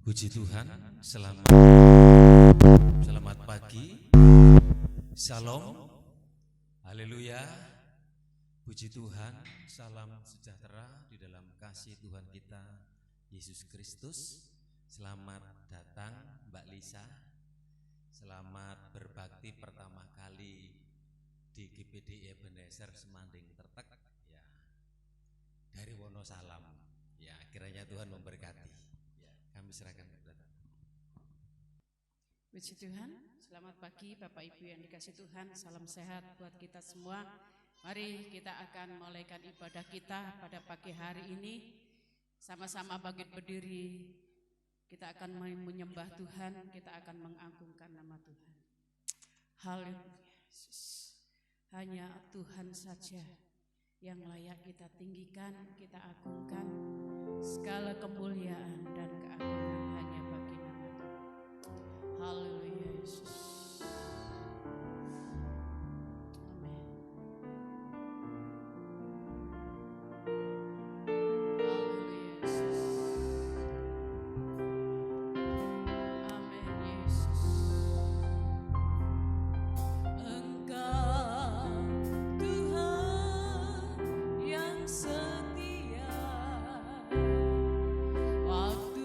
Puji Tuhan, selamat pagi, Shalom, haleluya, puji Tuhan, salam sejahtera di dalam kasih Tuhan kita, Yesus Kristus. Selamat datang Mbak Lisa, selamat berbakti pertama kali di GPD Ebenezer Semanding Tertek, ya, dari Wonosalam, ya, kiranya Tuhan memberkati. Kami serahkan kepada Tuhan. Puji Tuhan, selamat pagi Bapak Ibu yang dikasih Tuhan, salam sehat buat kita semua. Mari kita akan memulaikan ibadah kita pada pagi hari ini. Sama-sama bangkit berdiri, kita akan menyembah Tuhan, kita akan mengagungkan nama Tuhan. Haleluya Yesus, hanya Tuhan saja yang layak kita tinggikan, kita agungkan. Segala kemuliaan dan keagungan hanya bagi nama Tuhan. Haleluya Yesus. Amin. Haleluya Yesus. Amin Yesus. Engkau Tuhan yang setia, waktu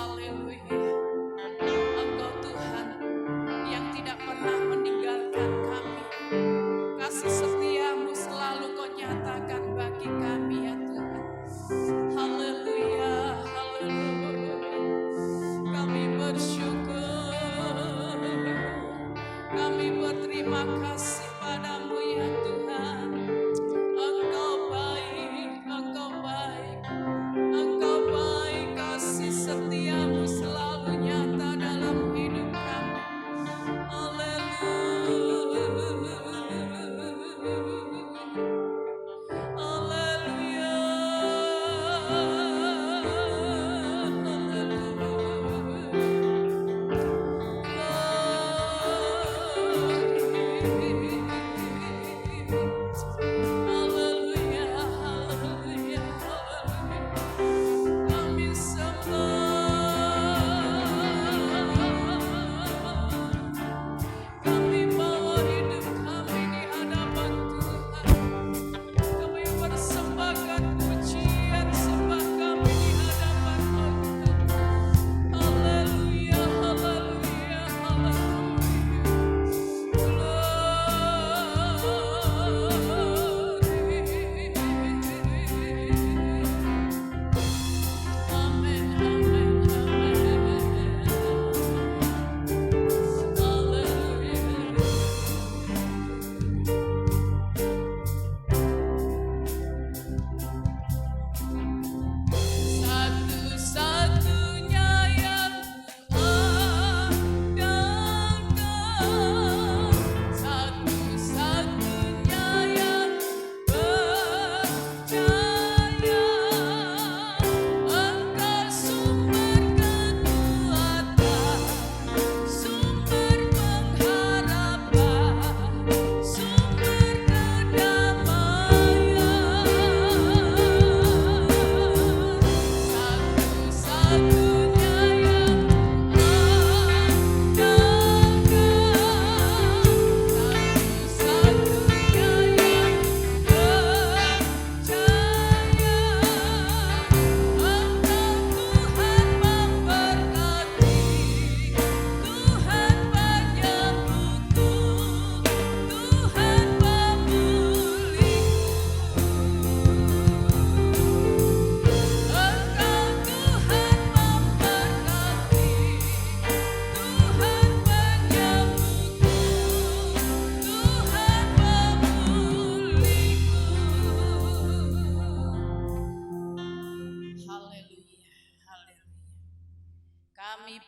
haleluya. Engkau Tuhan yang tidak pernah meninggalkan kami. Kasih setiamu selalu kau nyatakan bagi kami ya Tuhan. Haleluya, haleluya. Kami bersyukur, kami berterima kasih padamu ya Tuhan. Engkau baik, engkau baik, engkau baik. Kasih setiamu selalu nyata dalam hidup kami.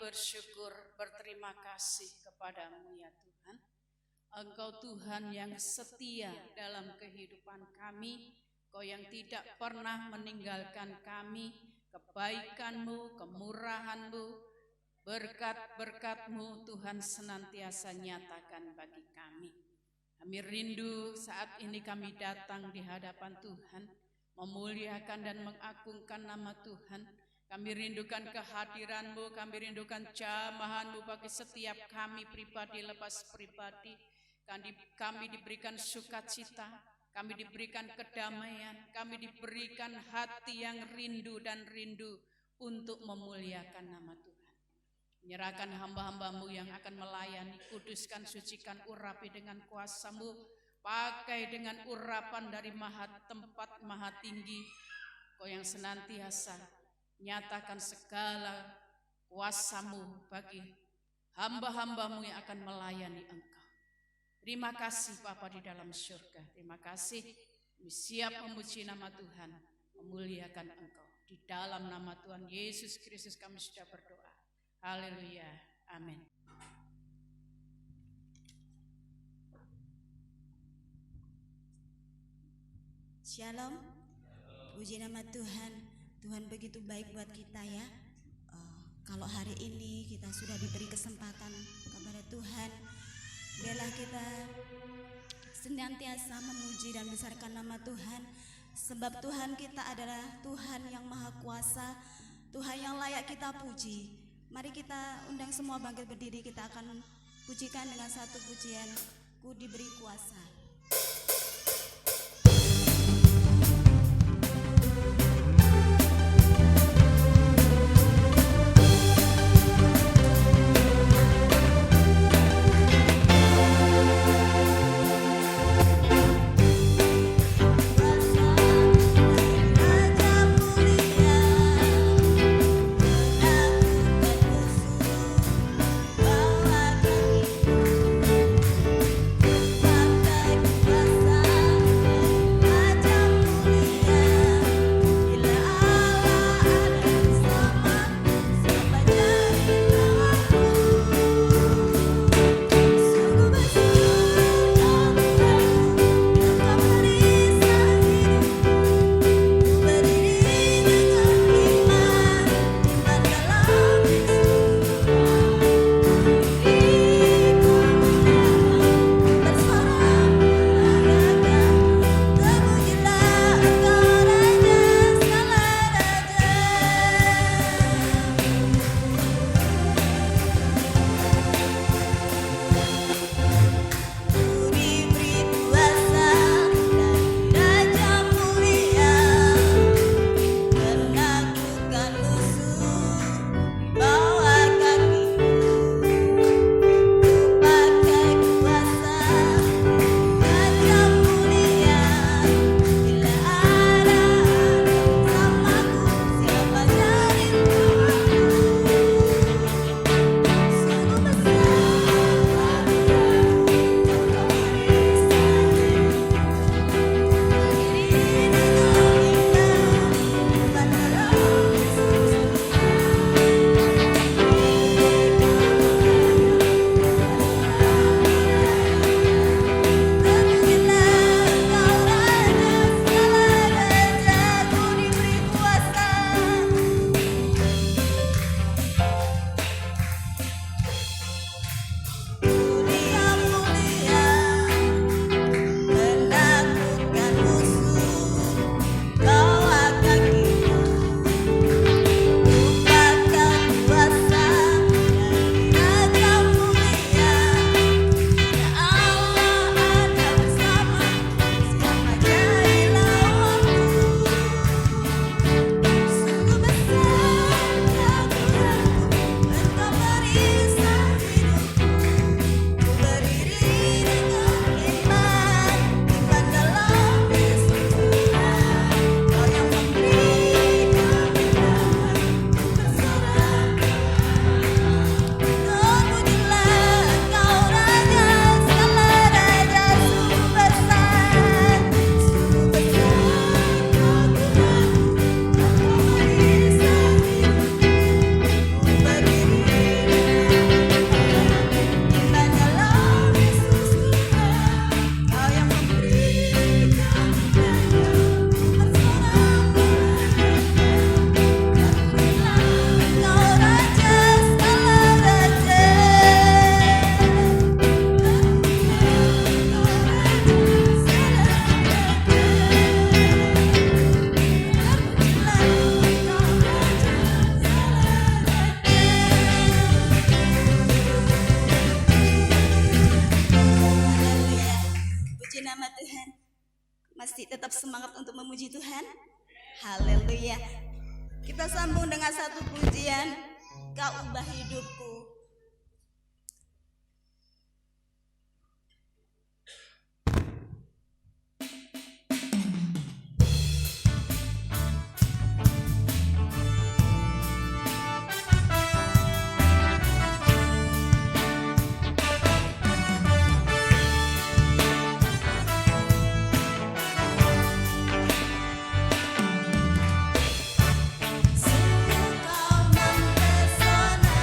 Bersyukur, berterima kasih kepadamu ya Tuhan. Engkau Tuhan yang setia dalam kehidupan kami. Kau yang tidak pernah meninggalkan kami. Kebaikanmu, kemurahanmu, berkat-berkatmu Tuhan senantiasa nyatakan bagi kami. Kami rindu saat ini kami datang di hadapan Tuhan, memuliakan dan mengagungkan nama Tuhan. Kami rindukan kehadiran-Mu, kami rindukan jamahan-Mu bagi setiap kami pribadi lepas pribadi. Kami diberikan sukacita, kami diberikan kedamaian, kami diberikan hati yang rindu dan rindu untuk memuliakan nama Tuhan. Menyerahkan hamba-hamba-Mu yang akan melayani, kuduskan, sucikan, urapi dengan kuasa-Mu, pakai dengan urapan dari tempat maha tinggi. Kau yang senantiasa nyatakan segala kuasa-Mu bagi hamba-hamba-Mu yang akan melayani Engkau. Terima kasih Bapa di dalam surga. Terima kasih kami siap memuji nama Tuhan, memuliakan Engkau. Di dalam nama Tuhan Yesus Kristus kami sudah berdoa. Haleluya. Amin. Shalom. Puji nama Tuhan. Tuhan begitu baik buat kita ya. Kalau hari ini kita sudah diberi kesempatan kepada Tuhan, biarlah kita senantiasa memuji dan besarkan nama Tuhan. Sebab Tuhan kita adalah Tuhan yang maha kuasa, Tuhan yang layak kita puji. Mari kita undang semua bangkit berdiri, kita akan pujikan dengan satu pujian, Ku Diberi Kuasa. semangat untuk memuji Tuhan? Haleluya. Kita sambung dengan satu pujian, Kau ubah hidupku. Sungguh kau mempesona.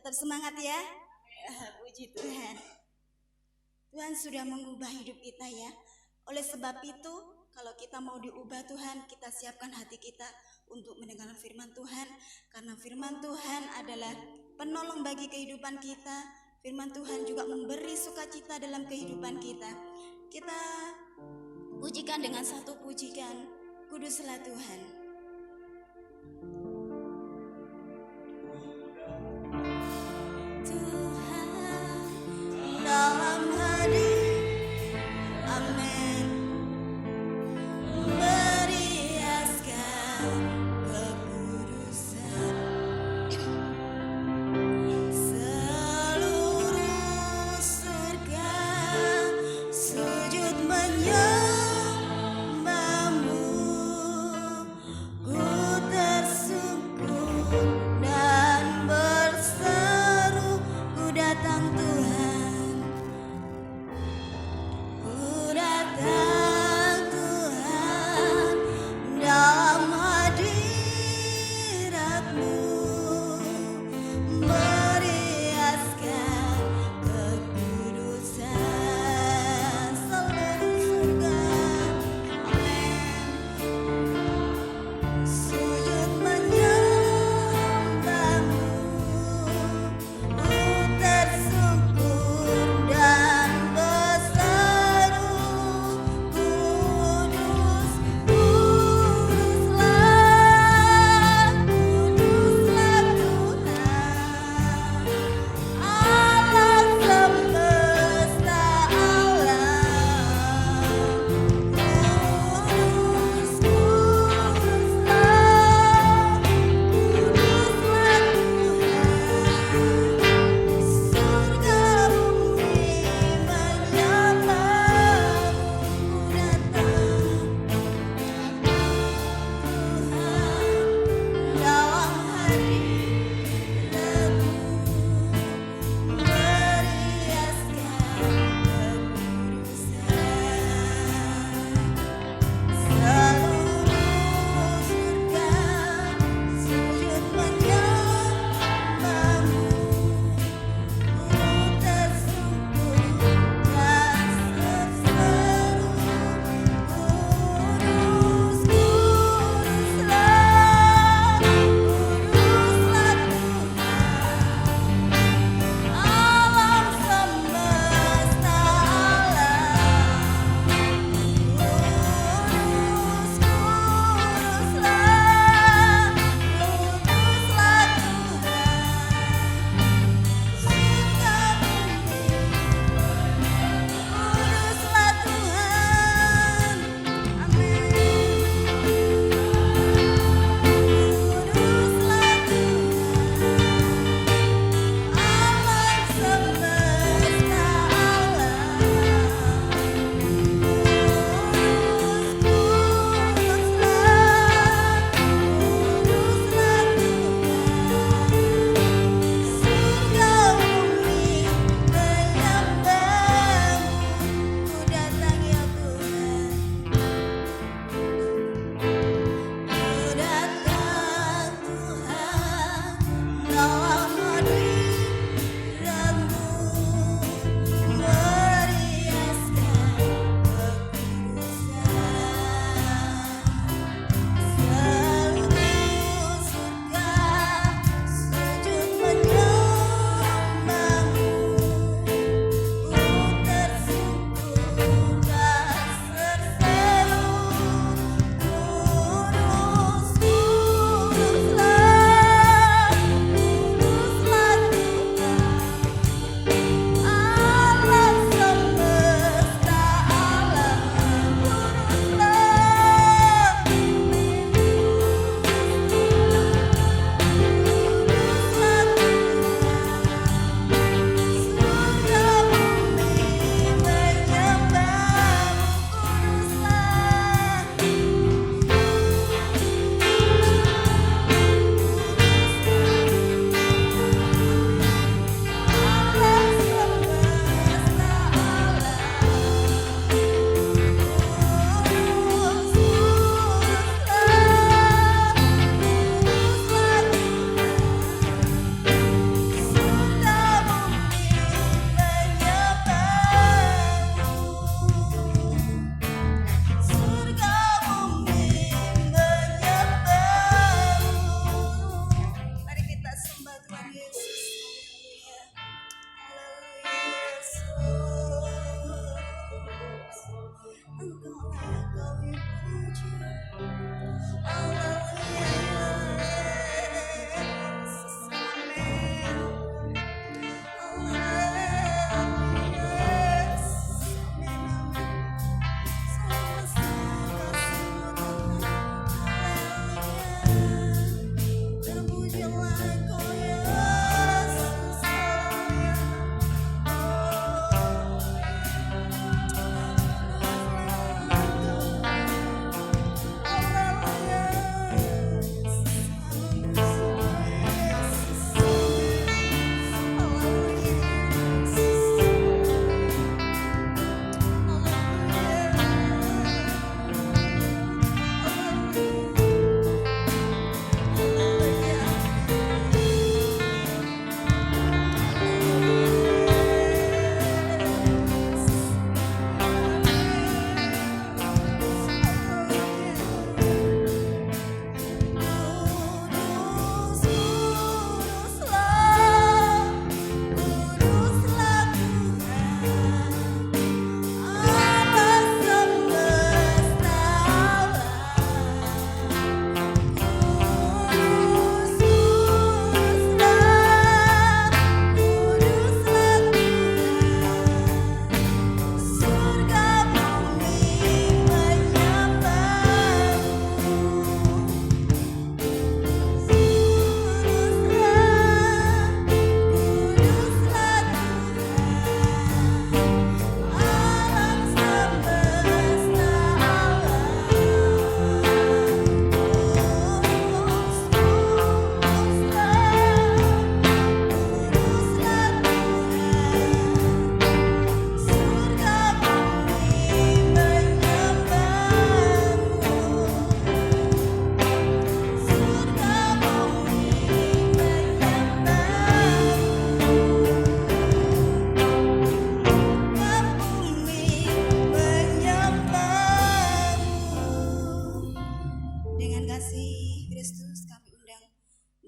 Tetap semangat ya. Puji Tuhan. Tuhan sudah mengubah hidup kita ya. Oleh sebab itu, kalau kita mau diubah Tuhan, kita siapkan hati kita untuk mendengar firman Tuhan. Karena firman Tuhan adalah penolong bagi kehidupan kita. Firman Tuhan juga memberi sukacita dalam kehidupan kita. Kita pujikan dengan satu pujikan, Kuduslah Tuhan. Dalam hadir, amin, beriaskan kekudusan, seluruh surga sujud menyembahmu,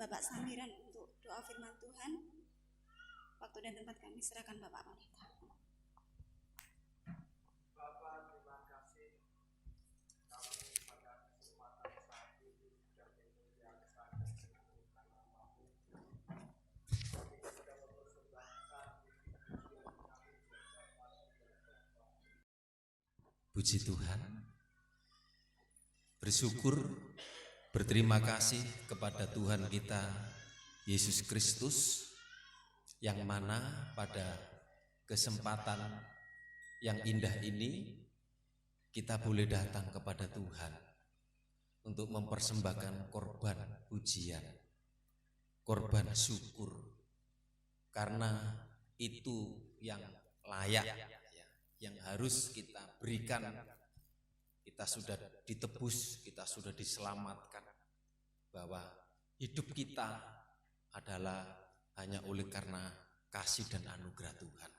Bapak Sambiran untuk doa firman Tuhan. Waktu dan tempat kami serahkan Bapak Pendeta. Bapak, terima kasih kami pada kesempatan saat ini sudah memuliakan dan mengagungkan nama-Mu. Kami sudah mempersembahkan puji kami Puji Tuhan, bersyukur, berterima kasih kepada Tuhan kita Yesus Kristus, yang mana pada kesempatan yang indah ini kita boleh datang kepada Tuhan untuk mempersembahkan korban pujian, korban syukur, karena itu yang layak, yang harus kita berikan. Kita sudah ditebus, kita sudah diselamatkan, bahwa hidup kita adalah hanya oleh karena kasih dan anugerah Tuhan.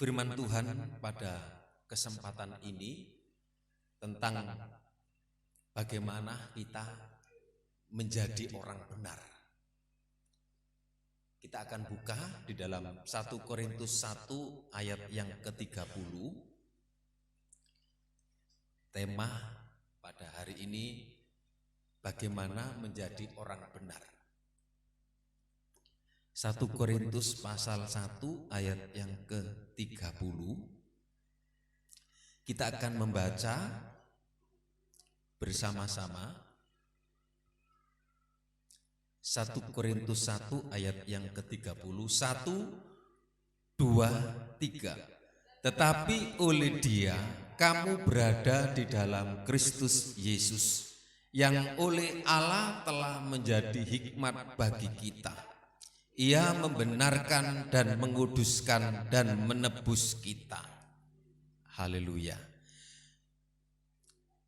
Firman Tuhan pada kesempatan ini tentang bagaimana kita menjadi orang benar. Kita akan buka di dalam 1 Korintus 1 ayat yang ke-30. Tema pada hari ini, bagaimana menjadi orang benar. 1 Korintus pasal 1 ayat yang ke-30. Kita akan membaca bersama-sama 1 Korintus 1 ayat yang ke-30. 1, 2, 3. Tetapi oleh Dia kamu berada di dalam Kristus Yesus, yang oleh Allah telah menjadi hikmat bagi kita. Ia membenarkan dan menguduskan dan menebus kita. Haleluya.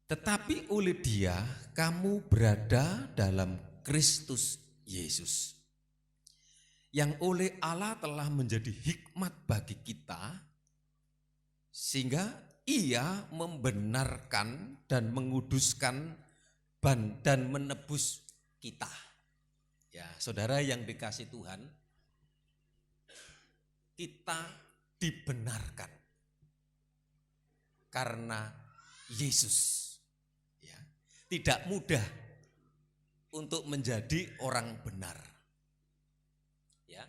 Tetapi oleh Dia kamu berada dalam Kristus Yesus, yang oleh Allah telah menjadi hikmat bagi kita, sehingga Ia membenarkan dan menguduskan dan menebus kita. Ya, saudara yang dikasih Tuhan, kita dibenarkan karena Yesus. Ya, tidak mudah untuk menjadi orang benar. Ya,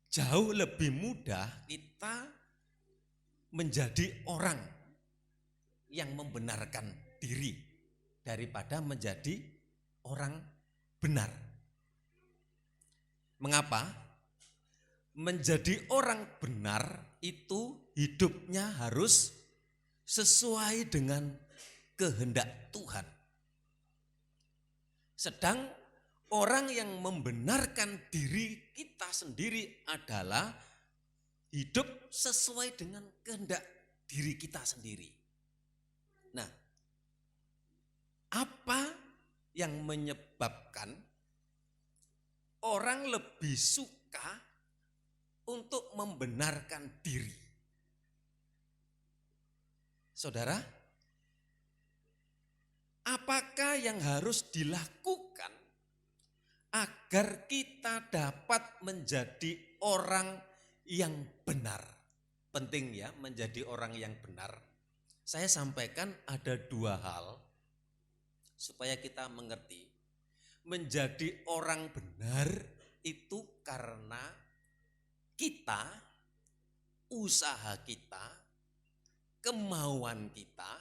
jauh lebih mudah kita menjadi orang yang membenarkan diri daripada menjadi orang benar. Mengapa? Menjadi orang benar itu hidupnya harus sesuai dengan kehendak Tuhan. Sedang orang yang membenarkan diri kita sendiri adalah hidup sesuai dengan kehendak diri kita sendiri. Nah, apa yang menyebabkan orang lebih suka untuk membenarkan diri? Saudara, apakah yang harus dilakukan agar kita dapat menjadi orang yang benar? Penting ya menjadi orang yang benar. Saya sampaikan ada dua hal supaya kita mengerti. Menjadi orang benar itu karena kita, usaha kita, kemauan kita,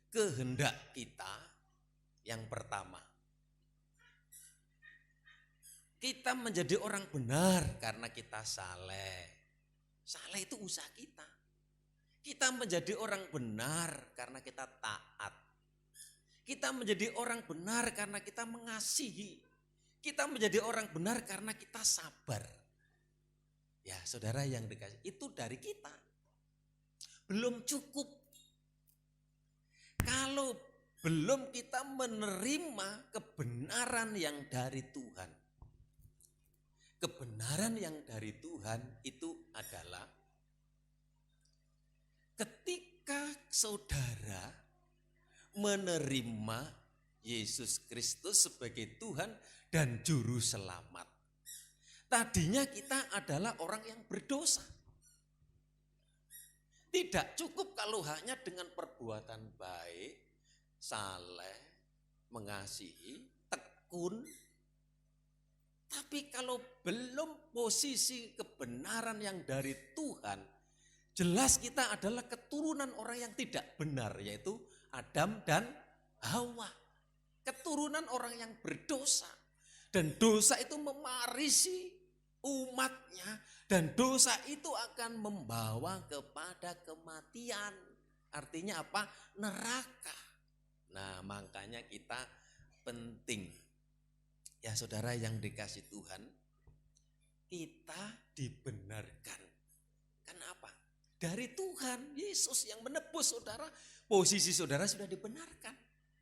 kehendak kita yang pertama. Kita menjadi orang benar karena kita saleh. Saleh itu usaha kita. Kita menjadi orang benar karena kita taat. Kita menjadi orang benar karena kita mengasihi. Kita menjadi orang benar karena kita sabar. Ya saudara yang dikasih, itu dari kita. Belum cukup. Kalau belum kita menerima kebenaran yang dari Tuhan. Kebenaran yang dari Tuhan itu adalah ketika saudara menerima Yesus Kristus sebagai Tuhan dan Juru Selamat. Tadinya kita adalah orang yang berdosa. Tidak cukup kalau hanya dengan perbuatan baik, saleh, mengasihi, tekun. Tapi kalau belum posisi kebenaran yang dari Tuhan, jelas kita adalah keturunan orang yang tidak benar, yaitu Adam dan Hawa. Keturunan orang yang berdosa. Dan dosa itu memarisi umatnya. Dan dosa itu akan membawa kepada kematian. Artinya apa? Neraka. Nah makanya kita penting. Ya saudara yang dikasih Tuhan, kita dibenarkan. Kenapa? Dari Tuhan, Yesus yang menebus saudara. Posisi saudara sudah dibenarkan.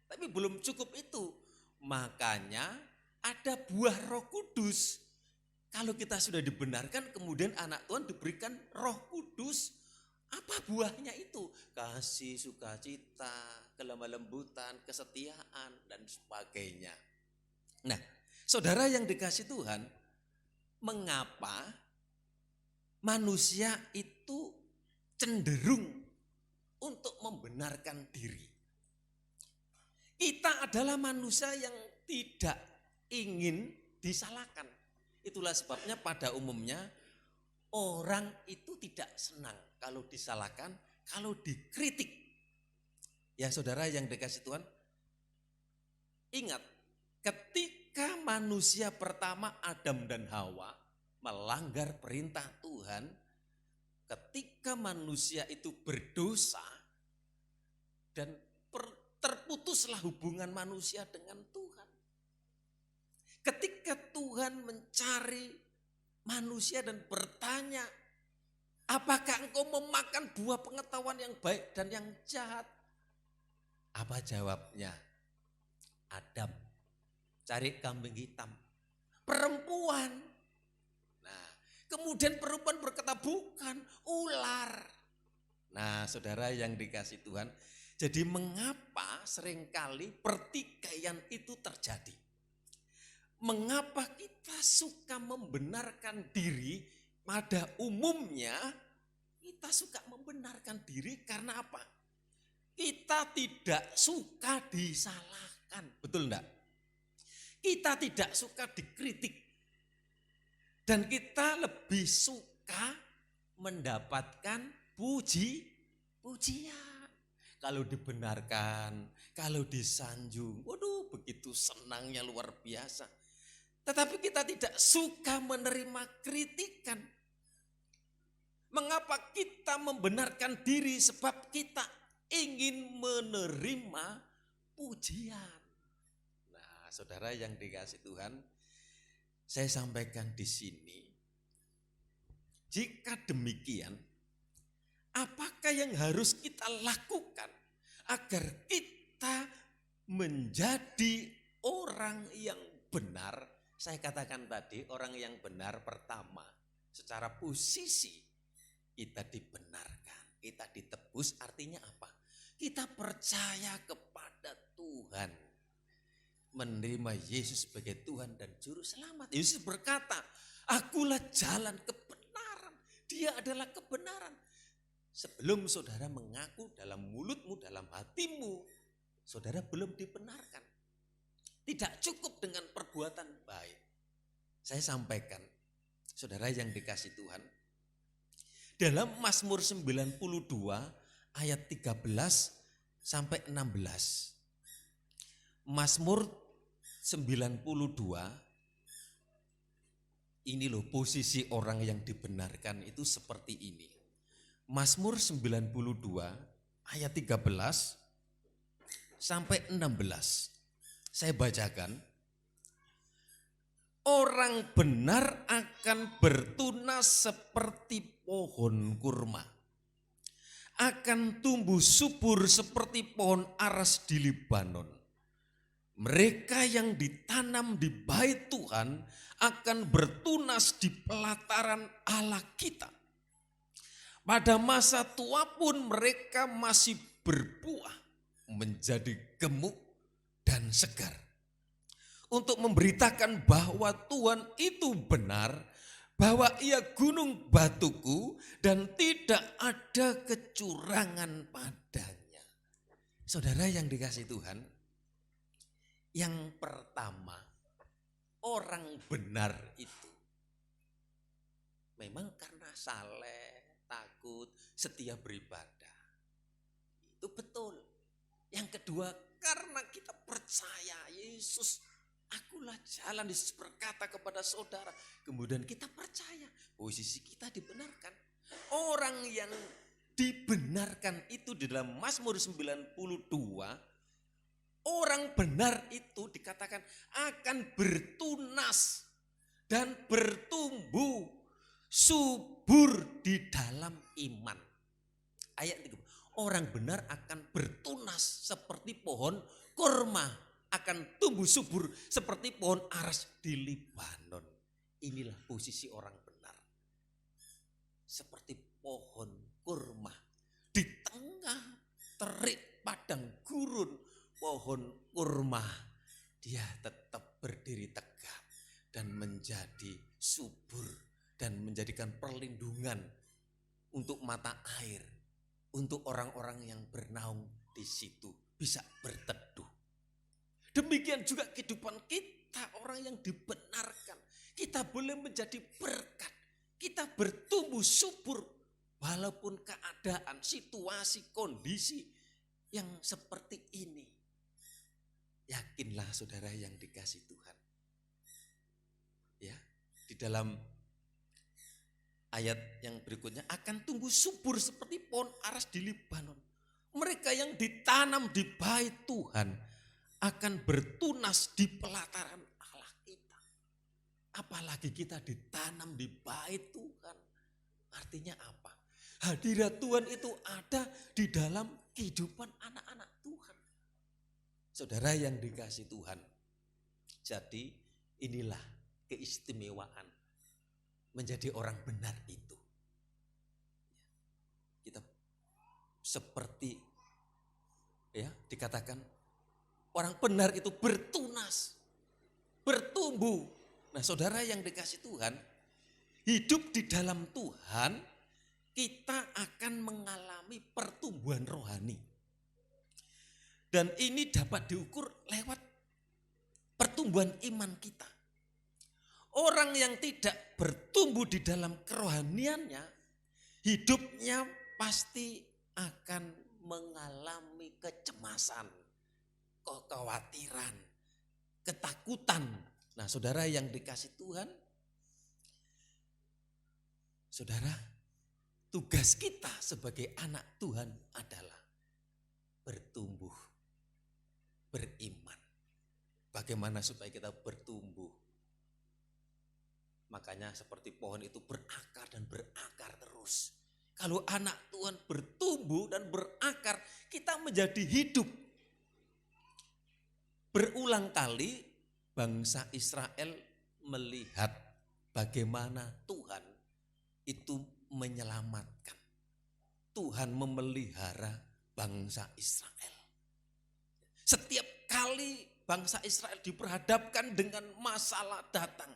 Tapi belum cukup itu. Makanya ada buah Roh Kudus. Kalau kita sudah dibenarkan, kemudian anak Tuhan diberikan Roh Kudus. Apa buahnya itu? Kasih, sukacita, kelemah lembutan, kesetiaan, dan sebagainya. Nah, saudara yang dikasih Tuhan, mengapa manusia itu cenderung untuk membenarkan diri? Kita adalah manusia yang tidak ingin disalahkan. Itulah sebabnya pada umumnya orang itu tidak senang kalau disalahkan, kalau dikritik. Ya saudara yang dikasih Tuhan, ingat ketika manusia pertama Adam dan Hawa melanggar perintah Tuhan, ketika manusia itu berdosa dan terputuslah hubungan manusia dengan Tuhan. Ketika Tuhan mencari manusia dan bertanya, apakah engkau memakan buah pengetahuan yang baik dan yang jahat? Apa jawabnya? Adam, cari kambing hitam. Perempuan. Nah, kemudian perempuan berkata, bukan, ular. Nah, saudara yang dikasih Tuhan, jadi mengapa seringkali pertikaian itu terjadi? Mengapa kita suka membenarkan diri? Pada umumnya kita suka membenarkan diri karena apa? Kita tidak suka disalahkan, betul enggak? Kita tidak suka dikritik. Dan kita lebih suka mendapatkan pujian. Kalau dibenarkan, kalau disanjung, waduh begitu senangnya luar biasa. Tetapi kita tidak suka menerima kritikan. Mengapa kita membenarkan diri? Sebab kita ingin menerima pujian. Nah, saudara yang dikasih Tuhan, saya sampaikan di sini, jika demikian, apakah yang harus kita lakukan agar kita menjadi orang yang benar? Saya katakan tadi, orang yang benar pertama, secara posisi kita dibenarkan, kita ditebus, artinya apa? Kita percaya kepada Tuhan, menerima Yesus sebagai Tuhan dan Juru Selamat. Yesus berkata, akulah jalan kebenaran, Dia adalah kebenaran. Sebelum saudara mengaku dalam mulutmu, dalam hatimu, saudara belum dibenarkan. Tidak cukup dengan perbuatan baik. Saya sampaikan, saudara yang dikasih Tuhan, dalam Mazmur 92 ayat 13 sampai 16. Mazmur 92, ini loh posisi orang yang dibenarkan itu seperti ini. Mazmur 92 ayat 13 sampai 16. Saya bacakan. Orang benar akan bertunas seperti pohon kurma, akan tumbuh subur seperti pohon aras di Libanon. Mereka yang ditanam di bait Tuhan akan bertunas di pelataran Allah kita. Pada masa tua pun mereka masih berbuah, menjadi gemuk dan segar. Untuk memberitakan bahwa Tuhan itu benar, bahwa Ia gunung batuku dan tidak ada kecurangan padanya. Saudara yang dikasih Tuhan, yang pertama, orang benar itu memang karena saleh, takut, setia beribadah. Itu betul. Yang kedua, karena kita percaya Yesus, akulah jalan. Yesus berkata kepada saudara, kemudian kita percaya posisi kita dibenarkan. Orang yang dibenarkan itu di dalam Mazmur 92, orang benar itu dikatakan akan bertunas dan bertumbuh subur di dalam iman. Ayat 3, orang benar akan bertunas seperti pohon kurma, akan tumbuh subur seperti pohon aras di Libanon. Inilah posisi orang benar. Seperti pohon kurma di tengah terik padang gurun, pohon kurma dia tetap berdiri tegak dan menjadi subur dan menjadikan perlindungan untuk mata air, untuk orang-orang yang bernaung di situ bisa berteduh. Demikian juga kehidupan kita, orang yang dibenarkan. Kita boleh menjadi berkat. Kita bertumbuh subur walaupun keadaan, situasi, kondisi yang seperti ini. Yakinlah saudara yang dikasih Tuhan. Ya, di dalam ayat yang berikutnya akan tumbuh subur seperti pohon aras di Libanon. Mereka yang ditanam di bait Tuhan akan bertunas di pelataran Allah kita. Apalagi kita ditanam di bait Tuhan. Artinya apa? Hadirat Tuhan itu ada di dalam kehidupan anak-anak Tuhan. Saudara yang dikasih Tuhan. Jadi inilah keistimewaan menjadi orang benar itu. Kita seperti ya dikatakan orang benar itu bertunas, bertumbuh. Nah saudara yang dikasih Tuhan, hidup di dalam Tuhan, kita akan mengalami pertumbuhan rohani. Dan ini dapat diukur lewat pertumbuhan iman kita. Orang yang tidak bertumbuh di dalam kerohaniannya, hidupnya pasti akan mengalami kecemasan, kekhawatiran, ketakutan Nah, saudara yang dikasih Tuhan, saudara, tugas kita sebagai anak Tuhan adalah bertumbuh, beriman. Bagaimana supaya kita bertumbuh? Makanya seperti pohon itu berakar dan berakar terus. Kalau anak Tuhan bertumbuh dan berakar, kita menjadi hidup. Berulang kali bangsa Israel melihat bagaimana Tuhan itu menyelamatkan. Tuhan memelihara bangsa Israel. Setiap kali bangsa Israel diperhadapkan dengan masalah datang,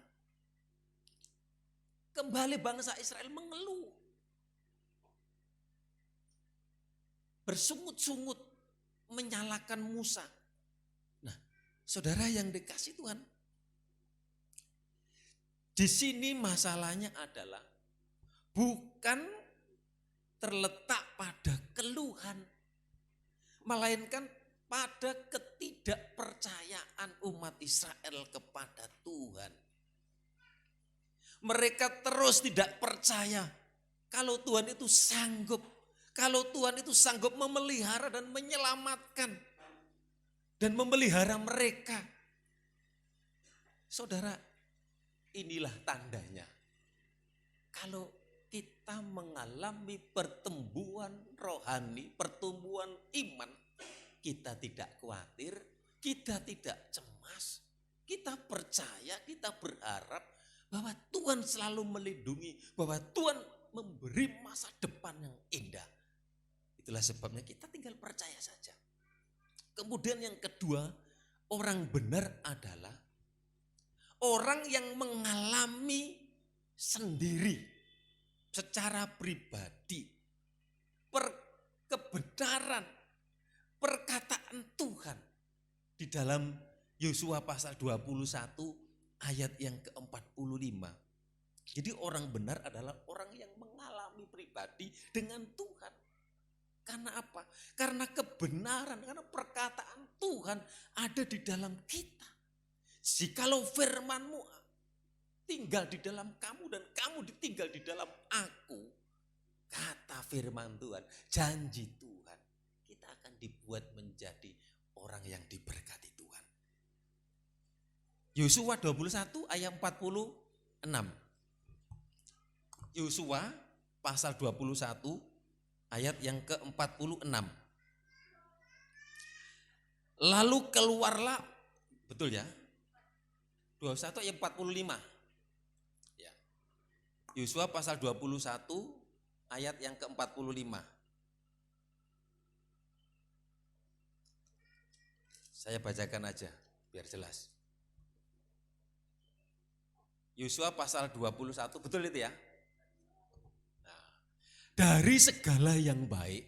kembali bangsa Israel mengeluh. Bersungut-sungut menyalahkan Musa. Nah, saudara yang dikasih Tuhan, di sini masalahnya adalah bukan terletak pada keluhan, melainkan pada ketidakpercayaan umat Israel kepada Tuhan. Mereka terus tidak percaya kalau Tuhan itu sanggup, kalau Tuhan itu sanggup memelihara dan menyelamatkan dan memelihara mereka. Saudara, inilah tandanya. Kalau kita mengalami pertumbuhan rohani, pertumbuhan iman, kita tidak khawatir, kita tidak cemas, kita percaya, kita berharap bahwa Tuhan selalu melindungi, bahwa Tuhan memberi masa depan yang indah. Itulah sebabnya kita tinggal percaya saja. Kemudian yang kedua, orang benar adalah orang yang mengalami sendiri secara pribadi kebenaran perkataan Tuhan di dalam Yosua pasal 21 ayat yang ke-45. Jadi orang benar adalah orang yang mengalami pribadi dengan Tuhan. Karena apa? Karena kebenaran, karena perkataan Tuhan ada di dalam kita. Jikalau firman-Mu tinggal di dalam kamu dan kamu tinggal di dalam aku, kata firman Tuhan, janji Tuhan, kita akan dibuat menjadi orang yang diberkati Tuhan. Yosua 21 ayat 46. Yosua pasal 21 ayat yang ke-46. Lalu keluarlah, betul ya? 21 ayat 45. Ya. Yosua pasal 21 ayat yang ke-45. Saya bacakan aja biar jelas. Yosua pasal 21, betul itu ya? Nah, dari segala yang baik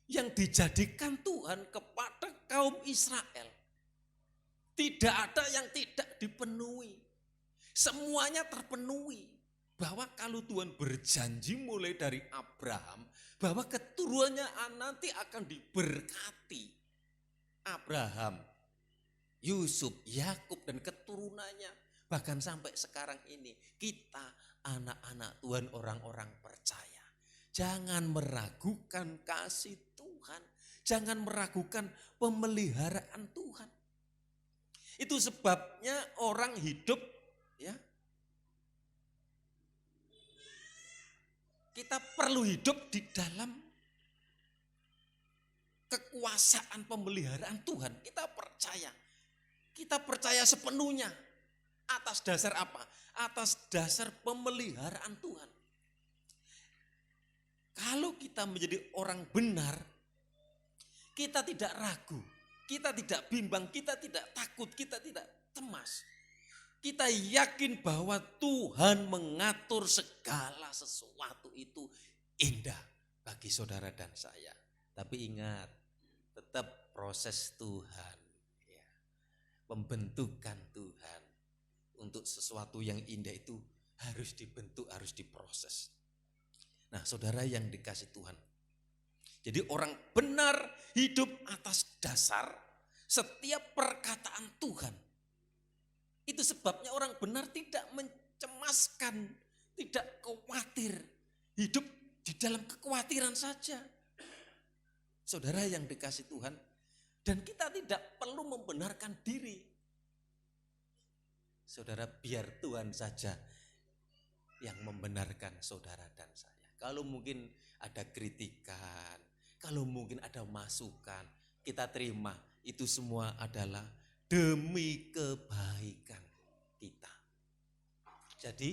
yang dijadikan Tuhan kepada kaum Israel, tidak ada yang tidak dipenuhi. Semuanya terpenuhi. Bahwa kalau Tuhan berjanji mulai dari Abraham, bahwa keturunannya nanti akan diberkati. Abraham, Yusuf, Yakub dan keturunannya. Bahkan sampai sekarang ini kita anak-anak Tuhan, orang-orang percaya. Jangan meragukan kasih Tuhan. Jangan meragukan pemeliharaan Tuhan. Itu sebabnya orang hidup ya. Kita perlu hidup di dalam kekuasaan pemeliharaan Tuhan. Kita percaya. Kita percaya sepenuhnya. Atas dasar apa? Atas dasar pemeliharaan Tuhan. Kalau kita menjadi orang benar, kita tidak ragu, kita tidak bimbang, kita tidak takut, kita tidak cemas. Kita yakin bahwa Tuhan mengatur segala sesuatu itu indah bagi saudara dan saya. Tapi ingat, tetap proses Tuhan, ya. Pembentukan Tuhan. Untuk sesuatu yang indah itu harus dibentuk, harus diproses. Nah, saudara yang dikasih Tuhan. Jadi orang benar hidup atas dasar setiap perkataan Tuhan. Itu sebabnya orang benar tidak mencemaskan, tidak khawatir, hidup di dalam kekhawatiran saja. Saudara yang dikasih Tuhan, dan kita tidak perlu membenarkan diri. Saudara, biar Tuhan saja yang membenarkan saudara dan saya. Kalau mungkin ada kritikan, kalau mungkin ada masukan, kita terima. Itu semua adalah demi kebaikan kita. Jadi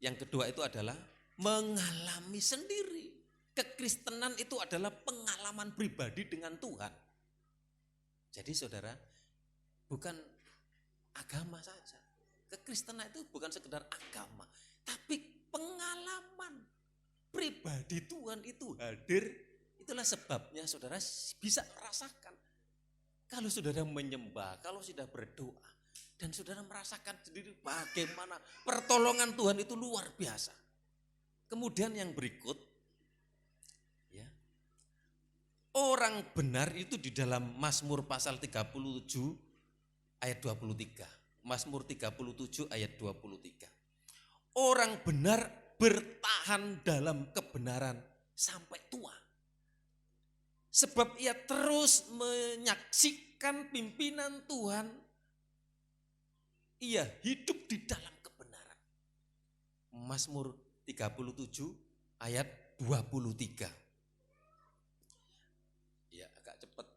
yang kedua itu adalah mengalami sendiri. Kekristenan itu adalah pengalaman pribadi dengan Tuhan. Jadi saudara, bukan agama saja. Kekristenan itu bukan sekedar agama, tapi pengalaman pribadi Tuhan itu hadir. Itulah sebabnya saudara bisa merasakan. Kalau saudara menyembah, kalau sudah berdoa, dan saudara merasakan sendiri bagaimana pertolongan Tuhan itu luar biasa. Kemudian yang berikut, ya, orang benar itu di dalam Mazmur pasal 37 ayat 23. Mazmur 37 ayat 23. Orang benar bertahan dalam kebenaran sampai tua. Sebab ia terus menyaksikan pimpinan Tuhan. Ia hidup di dalam kebenaran. Mazmur 37 ayat 23. Ya, agak cepat.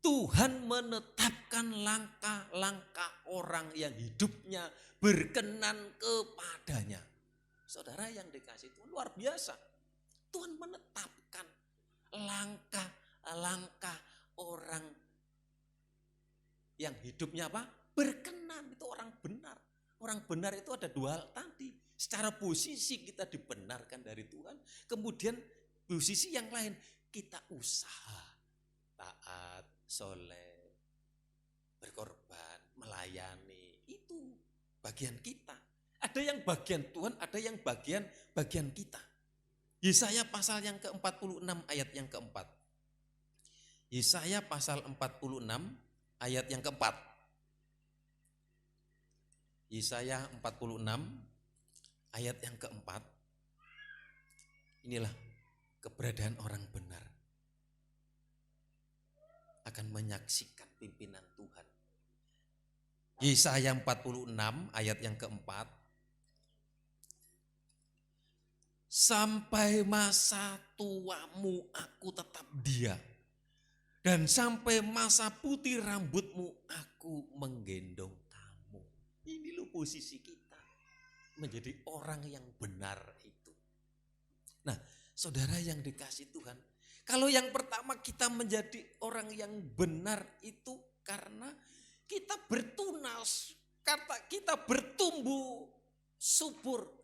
Tuhan menetapkan langkah-langkah orang yang hidupnya berkenan kepadanya. Saudara yang dikasih Tuhan luar biasa. Tuhan menetapkan langkah-langkah orang yang hidupnya apa? Berkenan, itu orang benar. Orang benar itu ada dua hal tadi. Secara posisi kita dibenarkan dari Tuhan. Kemudian posisi yang lain, kita usaha, taat, soleh, berkorban, melayani. Itu bagian kita. Ada yang bagian Tuhan, ada yang bagian kita. Yesaya pasal yang ke-46 ayat yang keempat. Yesaya pasal 46 ayat yang keempat. Yesaya 46 ayat yang keempat. Inilah keberadaan orang benar. Akan menyaksikan pimpinan Tuhan. Yesaya 46 ayat yang keempat. Sampai masa tuamu aku tetap dia. Dan sampai masa putih rambutmu aku menggendong kamu. Ini loh posisi kita. Menjadi orang yang benar itu. Nah, saudara yang dikasih Tuhan. Kalau yang pertama kita menjadi orang yang benar itu karena kita bertunas. Kata kita bertumbuh subur.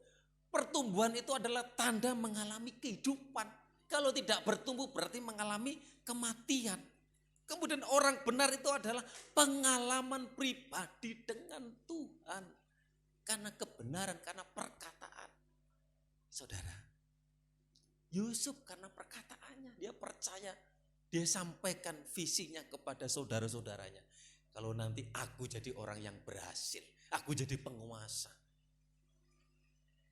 Pertumbuhan itu adalah tanda mengalami kehidupan. Kalau tidak bertumbuh berarti mengalami kematian. Kemudian orang benar itu adalah pengalaman pribadi dengan Tuhan. Karena kebenaran, karena perkataan. Saudara, Yusuf karena perkataannya, dia percaya, dia sampaikan visinya kepada saudara-saudaranya. Kalau nanti aku jadi orang yang berhasil, aku jadi penguasa.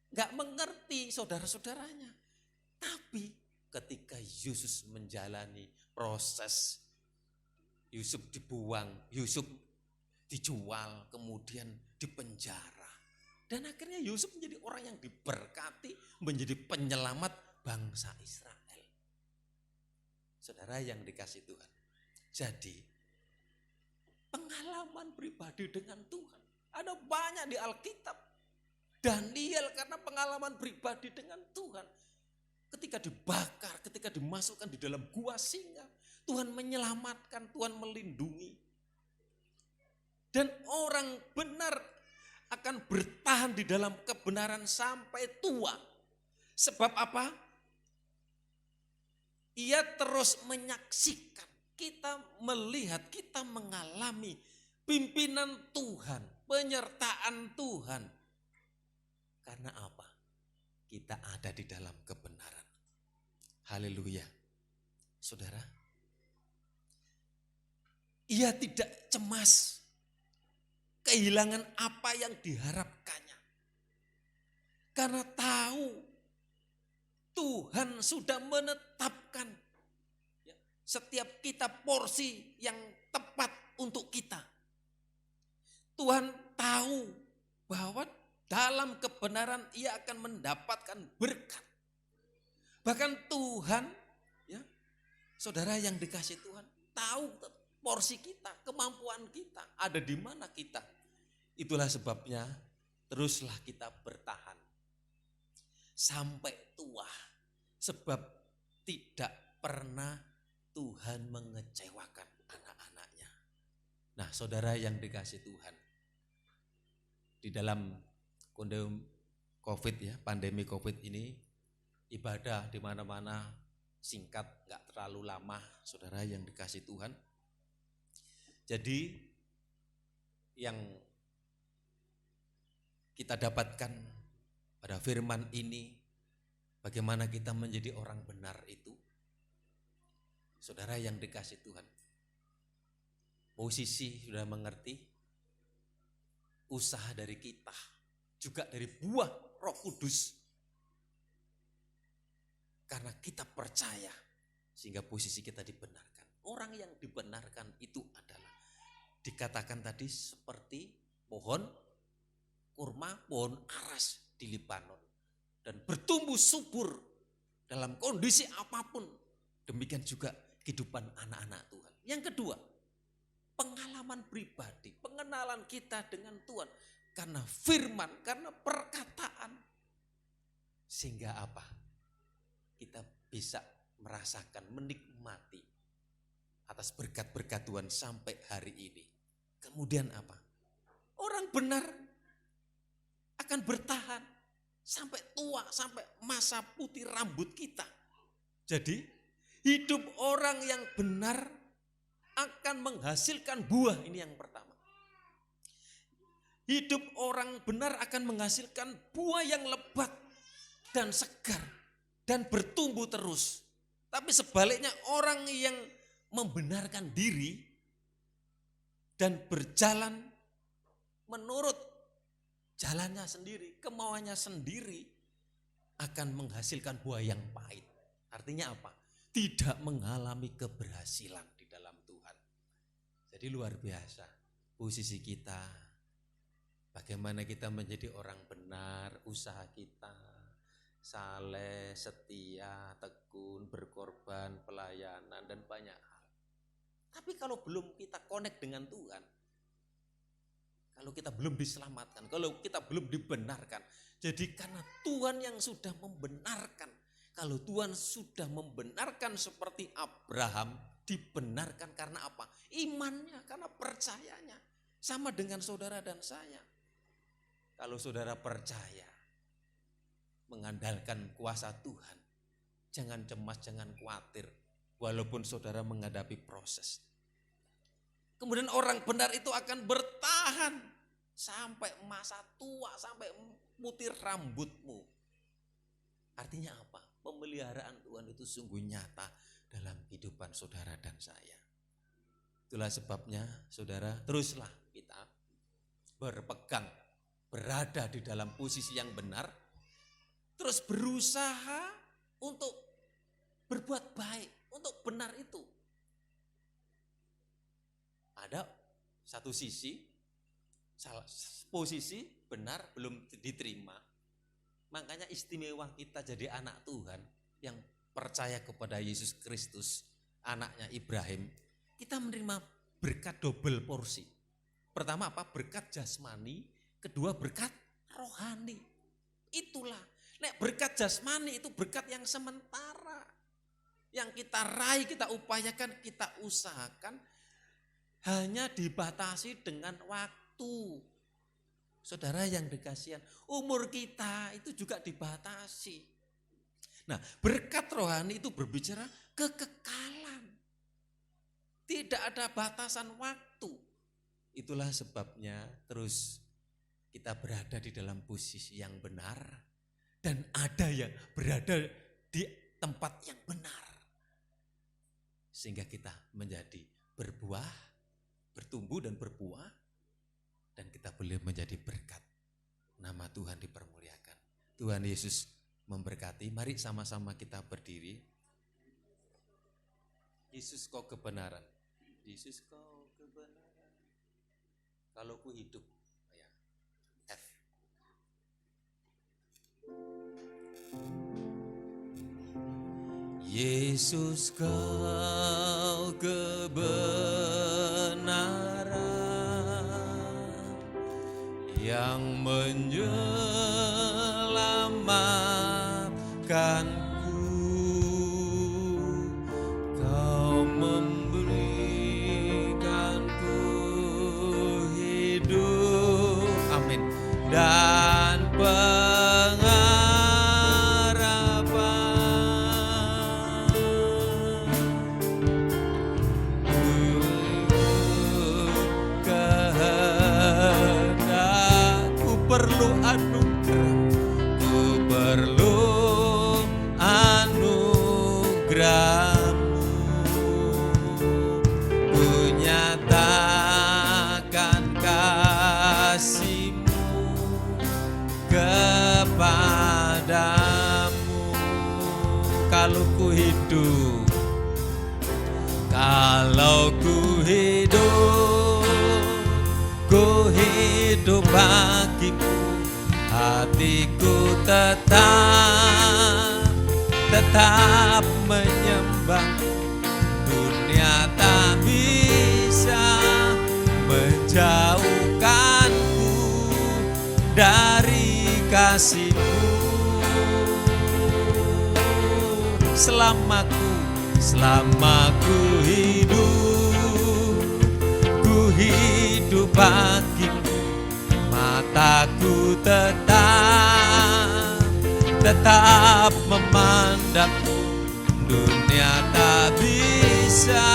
Gak mengerti saudara-saudaranya. Tapi ketika Yesus menjalani proses, Yusuf dibuang, Yusuf dijual, kemudian dipenjara. Dan akhirnya Yusuf menjadi orang yang diberkati, menjadi penyelamat bangsa Israel. Saudara yang dikasih Tuhan. Jadi pengalaman pribadi dengan Tuhan. Ada banyak di Alkitab. Daniel karena pengalaman pribadi dengan Tuhan. Ketika dibakar, ketika dimasukkan di dalam gua singa. Tuhan menyelamatkan, Tuhan melindungi. Dan orang benar akan bertahan di dalam kebenaran sampai tua. Sebab apa? Ia terus menyaksikan. Kita melihat, kita mengalami pimpinan Tuhan, penyertaan Tuhan. Karena apa? Kita ada di dalam kebenaran. Haleluya. Saudara, ia tidak cemas kehilangan apa yang diharapkannya. Karena tahu Tuhan sudah menetapkan setiap kita porsi yang tepat untuk kita. Tuhan tahu bahwa dalam kebenaran ia akan mendapatkan berkat. Bahkan Tuhan, ya, saudara yang dikasih Tuhan, tahu porsi kita, kemampuan kita, ada di mana kita. Itulah sebabnya teruslah kita bertahan sampai tua, sebab tidak pernah Tuhan mengecewakan anak-anaknya. Nah, saudara yang dikasih Tuhan, di dalam kondisi COVID ya, pandemi COVID ini, ibadah di mana-mana singkat, nggak terlalu lama, saudara yang dikasih Tuhan. Jadi yang kita dapatkan pada firman ini, bagaimana kita menjadi orang benar itu, saudara yang dikasih Tuhan, posisi sudah mengerti, usaha dari kita, juga dari buah Roh Kudus, karena kita percaya sehingga posisi kita dibenarkan. Orang yang dibenarkan itu adalah dikatakan tadi seperti pohon kurma, pohon aras di Libanon, dan bertumbuh subur dalam kondisi apapun. Demikian juga kehidupan anak-anak Tuhan. Yang kedua, pengalaman pribadi, pengenalan kita dengan Tuhan karena firman, karena perkataan, sehingga apa? Kita bisa merasakan, menikmati atas berkat-berkat Tuhan sampai hari ini. Kemudian apa? Orang benar akan bertahan sampai tua, sampai masa putih rambut kita. Jadi hidup orang yang benar akan menghasilkan buah, ini yang pertama. Hidup orang benar akan menghasilkan buah yang lebat dan segar dan bertumbuh terus. Tapi sebaliknya orang yang membenarkan diri dan berjalan menurut jalannya sendiri, kemauannya sendiri, akan menghasilkan buah yang pahit. Artinya apa? Tidak mengalami keberhasilan di dalam Tuhan. Jadi luar biasa posisi kita. Bagaimana kita menjadi orang benar, usaha kita, saleh, setia, tekun, berkorban, pelayanan, dan banyak hal. Tapi kalau belum kita connect dengan Tuhan, kalau kita belum diselamatkan, kalau kita belum dibenarkan, jadi karena Tuhan yang sudah membenarkan. Kalau Tuhan sudah membenarkan seperti Abraham, dibenarkan karena apa? Imannya, karena percayanya. Sama dengan saudara dan saya. Kalau saudara percaya, mengandalkan kuasa Tuhan, jangan cemas, jangan khawatir, walaupun saudara menghadapi proses. Kemudian orang benar itu akan bertahan sampai masa tua, sampai putih rambutmu. Artinya apa? Pemeliharaan Tuhan itu sungguh nyata dalam kehidupan saudara dan saya. Itulah sebabnya saudara, teruslah kita berpegang, berada di dalam posisi yang benar, terus berusaha untuk berbuat baik, untuk benar itu. Ada satu sisi, posisi benar belum diterima. Makanya istimewa kita jadi anak Tuhan yang percaya kepada Yesus Kristus, anaknya Ibrahim. Kita menerima berkat double porsi. Pertama apa? Berkat jasmani, kedua berkat rohani. Itulah. Nek berkat jasmani itu berkat yang sementara. Yang kita raih, kita upayakan, kita usahakan, hanya dibatasi dengan waktu. Saudara yang dikasihan, umur kita itu juga dibatasi. Nah, berkat rohani itu berbicara kekekalan. Tidak ada batasan waktu. Itulah sebabnya terus kita berada di dalam posisi yang benar. Dan ada yang berada di tempat yang benar. Sehingga kita menjadi berbuah, bertumbuh dan berbuah. dan kita boleh menjadi berkat. Nama Tuhan dipermuliakan. Tuhan Yesus memberkati. Mari sama-sama kita berdiri. Yesus kau kebenaran. Yesus kau kebenaran. Kalau ku hidup, ya. F. Yesus kau kebenaran yang menyelamatkanku, kau memberikanku hidup, amin, dan perlu anugerah, ku perlu anugerah-Mu, ku nyatakan kasih-Mu kepadamu. Kalau ku hidup, kalau ku hidup bagimu, hatiku tetap menyembah-Mu. Dunia tak bisa menjauhkanku dari kasih-Mu. Selama ku hidup bagimu, mataku tetap memandang-Mu. Dunia tak bisa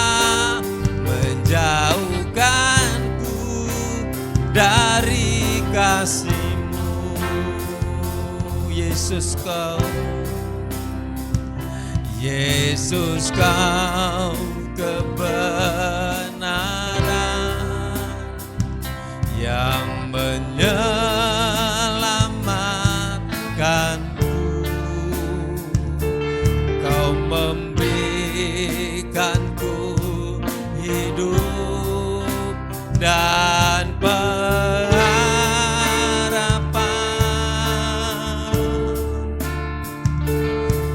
menjauhkanku dari kasih-Mu. Yesus kau kebenaran yang menyelamatkanku, kau memberikanku hidup dan pengharapan.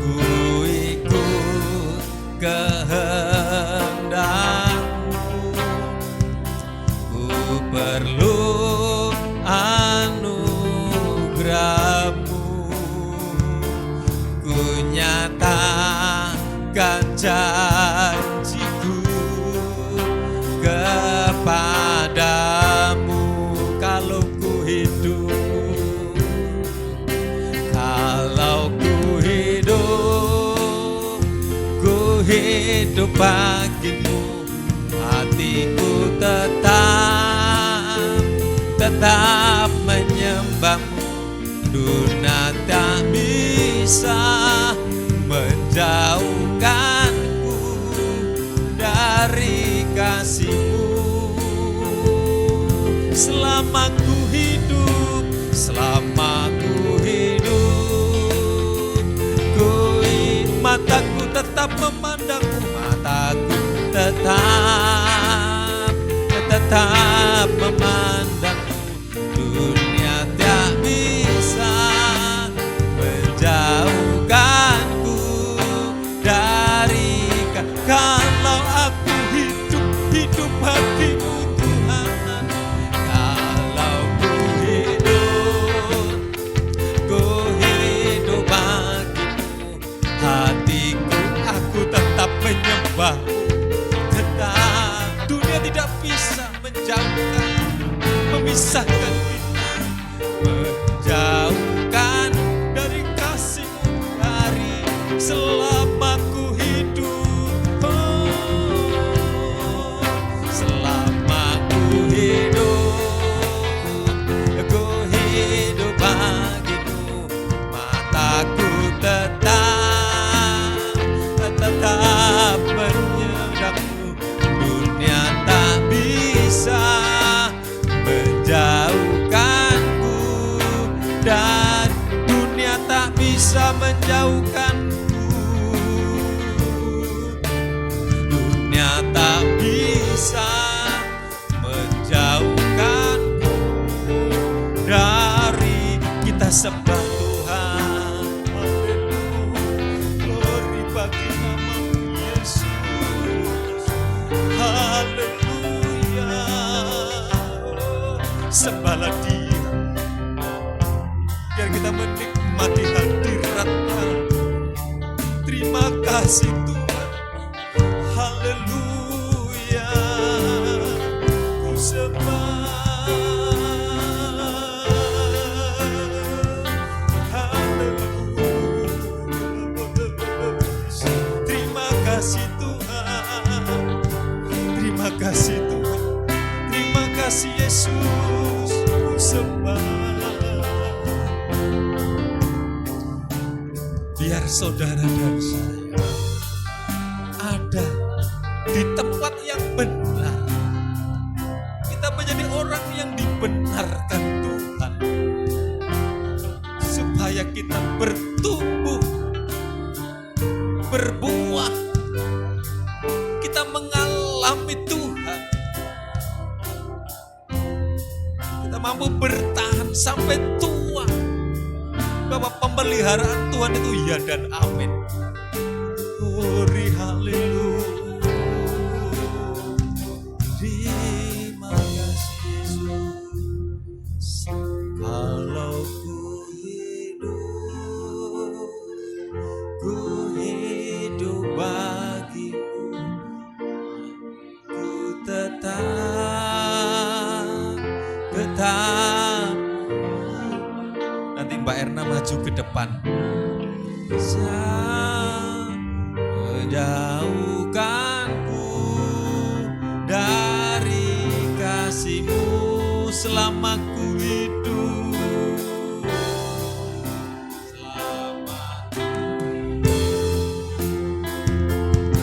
Ku ikut kehendak-Mu, ku perlu anugerah-Mu, ku nyatakan janjiku kepadamu. Kalau ku hidup bagimu, hatiku tetap menyembah-Mu. Dunia tak bisa menjauhkanku dari kasih-Mu. Selama ku hidup, mataku tetap memandang-Mu, mataku tetap memandang-Mu. Dunia tak bisa menjauhkanku dari kalau aku hidup bagimu Tuhan. Kalau dan dunia tak bisa menjauhkanku. Dunia tak bisa menjauhkanku dari kita sembah Tuhan. Glory bagi nama-Mu Yesus. Haleluya. Sembahlah Dia, biar kita menikmati hadirat-Nya. Terima kasih Tuhan. Haleluya. Ku sembah. Haleluya. Terima kasih Tuhan. Terima kasih Tuhan. Terima kasih Yesus. Ku sembah. Biar saudara dan saya ada di tempat yang benar. Kita menjadi orang yang dibenarkan Tuhan, supaya kita bertumbuh, berbuah. Kita mengalami Tuhan. Kita mampu bertahan sampai tua, bahwa pemeliharaan Tuhan itu ya dan amin. Glory haleluya. Terima kasih Yesus. Kalau ku hidup bagimu, ku tetap. Nanti Mbak Erna maju ke depan. Bisa menjauhkanku dari kasih-Mu selama ku hidup. Selama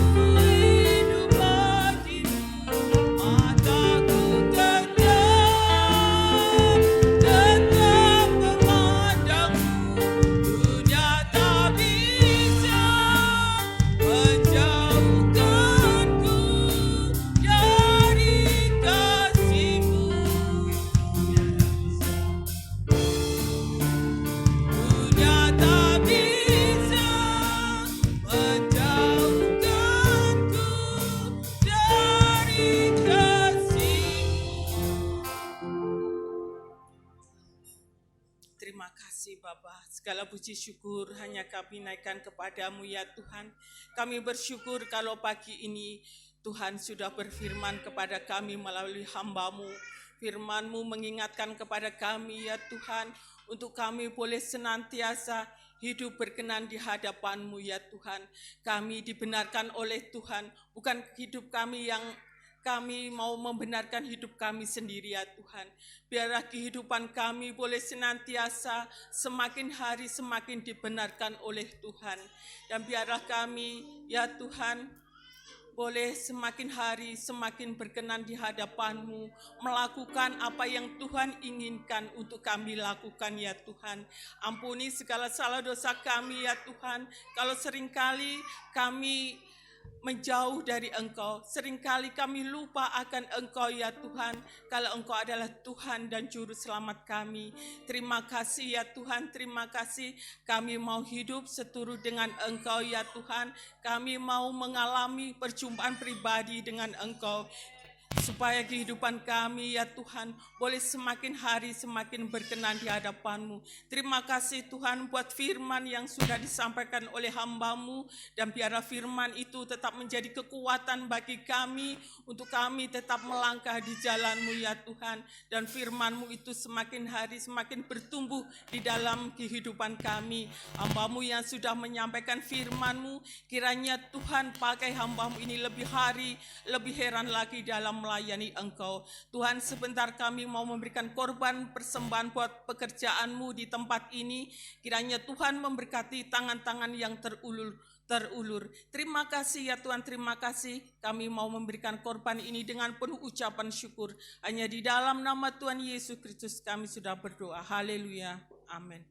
ku hidup bagimu, mataku tetap memandangmu. Dunia tak bisa menjauhkanku dari kasih-Mu. Dunia tak bisa menjauhkanku dari kasih-Mu. Terima kasih Bapa, segala puji syukur hanya kami naikkan kepadamu ya Tuhan. Kami bersyukur kalau pagi ini Tuhan sudah berfirman kepada kami melalui hamba-Mu. Firman-Mu mengingatkan kepada kami ya Tuhan, untuk kami boleh senantiasa hidup berkenan di hadapan-Mu ya Tuhan. Kami dibenarkan oleh Tuhan, bukan hidup kami yang kami mau membenarkan hidup kami sendiri ya Tuhan. Biarlah kehidupan kami boleh senantiasa semakin hari semakin dibenarkan oleh Tuhan. Dan biarlah kami ya Tuhan boleh semakin hari semakin berkenan di hadapan-Mu, melakukan apa yang Tuhan inginkan untuk kami lakukan ya Tuhan. Ampuni segala salah dosa kami ya Tuhan, kalau seringkali kami menjauh dari Engkau, seringkali kami lupa akan Engkau ya Tuhan, kalau Engkau adalah Tuhan dan Juru Selamat kami. Terima kasih ya Tuhan, terima kasih. Kami mau hidup seturut dengan Engkau ya Tuhan, kami mau mengalami perjumpaan pribadi dengan Engkau, supaya kehidupan kami ya Tuhan boleh semakin hari semakin berkenan di hadapan-Mu. Terima kasih Tuhan buat firman yang sudah disampaikan oleh hamba-Mu, dan biarlah firman itu tetap menjadi kekuatan bagi kami untuk kami tetap melangkah di jalan-Mu ya Tuhan, dan firman-Mu itu semakin hari semakin bertumbuh di dalam kehidupan kami. Hamba-Mu yang sudah menyampaikan firman-Mu, kiranya Tuhan pakai hamba-Mu ini lebih hari lebih heran lagi dalam melayani Engkau. Tuhan, sebentar kami mau memberikan korban persembahan buat pekerjaan-Mu di tempat ini. Kiranya Tuhan memberkati tangan-tangan yang terulur. Terima kasih ya Tuhan, terima kasih. Kami mau memberikan korban ini dengan penuh ucapan syukur. Hanya di dalam nama Tuhan Yesus Kristus kami sudah berdoa. Haleluya. Amin.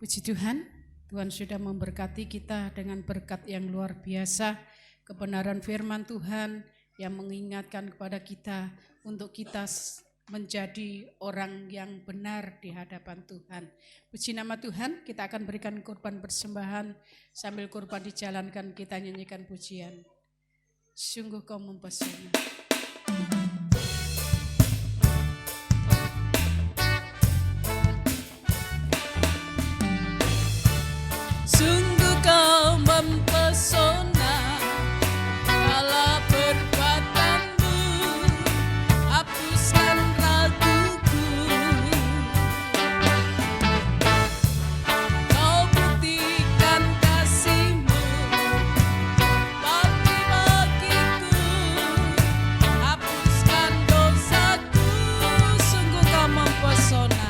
Puji Tuhan, Tuhan sudah memberkati kita dengan berkat yang luar biasa, kebenaran firman Tuhan yang mengingatkan kepada kita untuk kita menjadi orang yang benar di hadapan Tuhan. Puji nama Tuhan, kita akan berikan korban persembahan, sambil korban dijalankan kita nyanyikan pujian. Sungguh kau mempesona. Sungguh kau mempesona, kala perbuatanmu hapuskan raguku. Kau buktikan kasih-Mu bagi-bagiku, hapuskan dosaku. Sungguh kau mempesona.